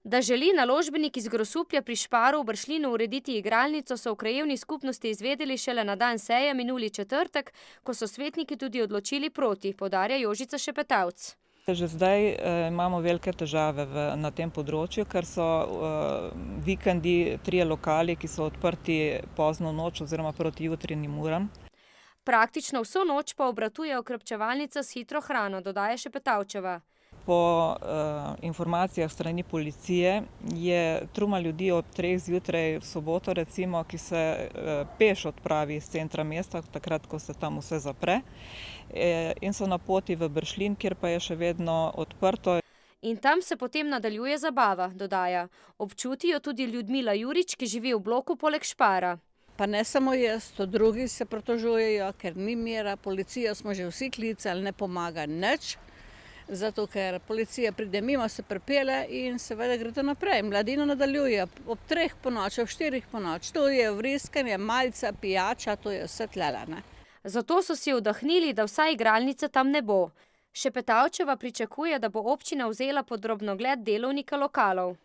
Da želi naložbenik iz Grosuplja pri Šparu v Bršljinu urediti igralnico, so v krajevni skupnosti izvedeli šele na dan seje minuli četrtek, ko so svetniki tudi odločili proti, poudarja Jožica Šepetavc. Že zdaj imamo velike težave na tem področju, ker so vikendi 3 lokali, ki so odprti pozno noč oziroma proti jutranjim uram. Praktično vso noč pa obratuje okrepčevalnica s hitro hrano, dodaja Šepetavčeva. Po informacijah strani policije je truma ljudi ob 3 zjutraj v soboto, recimo, ki se peš odpravi iz centra mesta, takrat, ko se tam vse zapre, in so na poti v Bršljin, kjer pa je še vedno odprto. In tam se potem nadaljuje zabava, dodaja. Občuti jo tudi Ljudmila Jurič, ki živi v bloku poleg Špara. Pa ne samo jaz, to drugi se pritožujejo, ker ni mira, policijo smo že vsi klicali, ne pomaga nič. Zato, ker policija pride mimo, se pripelje in seveda gre to naprej. Mladina nadaljuje ob 3 ponoči, ob 4 ponoči. To je vriskanje, malca, pijača, to je vse tlele, ne. Zato so si vdahnili, da vsa igralnica tam ne bo. Šepetavčeva pričakuje, da bo občina vzela pod drobnogled delovnika lokalov.